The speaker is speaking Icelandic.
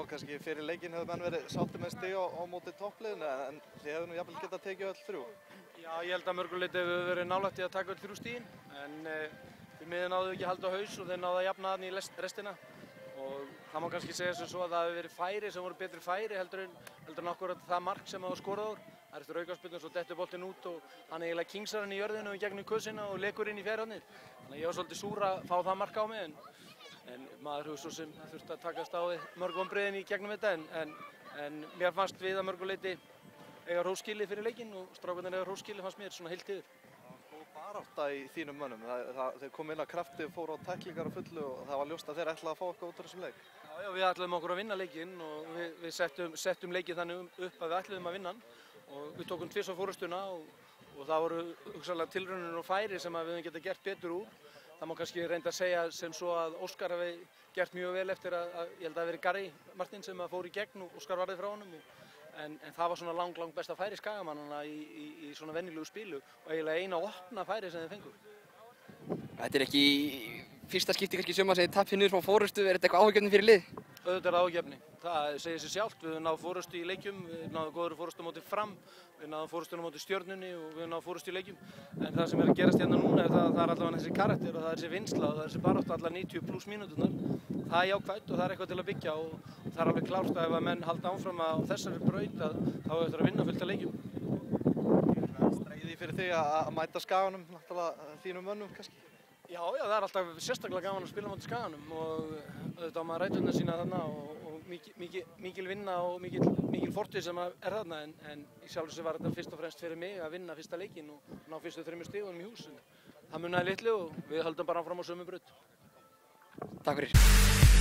kannski fyrir leikinn hefðu menn verið sáttir með stig á móti toppliðinu en þið hefðu nú jafnvel getað tekið öll 3. Já, ég held að mörgu leyti hefur verið nálægt í að taka öll 3 stigin en því miður náðu ekki að halda á haus og þeir náðu að jafna þarna í restina og það má kannski segja sem svo að það hefur verið færi sem voru betri færi heldur en akkúrat það mark sem hafa skorað úr. Það er eftir aukaspyrnu svo dettur boltinn út og hann eiginlega kingsar hann í jörðinu og gegnum kösina og lekur inn í fjær hornið. Þannig að ég var svolítið súr að fá það mark á mig en maður hefur svo sem þurft að takast á við mörg vonbrigðin í gegnum þetta en mér fannst við að mörgu leyti eiga hróskilið fyrir leikinn og strákarnir eiga hróskilið fannst mér svona heilt yfir. Góð barátta í þínum mönnum. Þeir komu inn á krafti, fóru á tæklingar á fullu og það var ljóst að þeir ætlaðu að fá eitthvað út úr þessum leik. Já, við ætluðum okkur að vinna leikinn og við settum leikinn þannig upp að við ætluðum að vinna hann og við tókum 2 fórustuna og það voru hugsanlega tilraunir og færi sem við höfum getað gert betur úr. Það má kannski reynda að segja sem svo að Óskar hafi gert mjög vel eftir að ég held að það hafi verið Garri Martin sem fór í gegn og Óskar varði frá honum en það var svona lang besta færi Skagamannanna í svona venjulegu spilu og eiginlega eina opna færi sem þeir fengu. Þetta er ekki fyrsta skipti kannski sumar sem þið tapið niður frá fórustu, er þetta eitthvað áhugjefni fyrir lið? Auðvitað er það áhugjefni. Það segir sig sjálft. Við höfum náð fórustu í leikjum, við náðum góðri fórustu á móti Fram, við náðum fórustu á móti Stjörnunni og við náðum fórustu í leikjum. En það sem er að gerast hérna núna er það er allavega þessi karakter og það er þessi vinnsla og það er þessi barátta allar 90+ mínúturnar. Það er jákvætt og það er eitthvað til að byggja og það er alveg klárt að ef að menn halda áfram á þessari braut þá hefur þetta að vinna fullt af leikjum. Streiði fyrir þig að mæta Skaganum, náttúrulega þínum mönnum kannski? Já, það er alltaf sérstaklega gaman að spila móti Skaganum og auðvitað á maður ræturnar sína þarna og mikil vinna og mikil fortið sem er þarna en í sjálfu sér var þetta fyrst og fremst fyrir mig að vinna fyrsta leikinn og ná fyrstu 3 stigunum í hús. Það munaði litlu og við höldum bara áfram á sömu braut. Takk fyrir.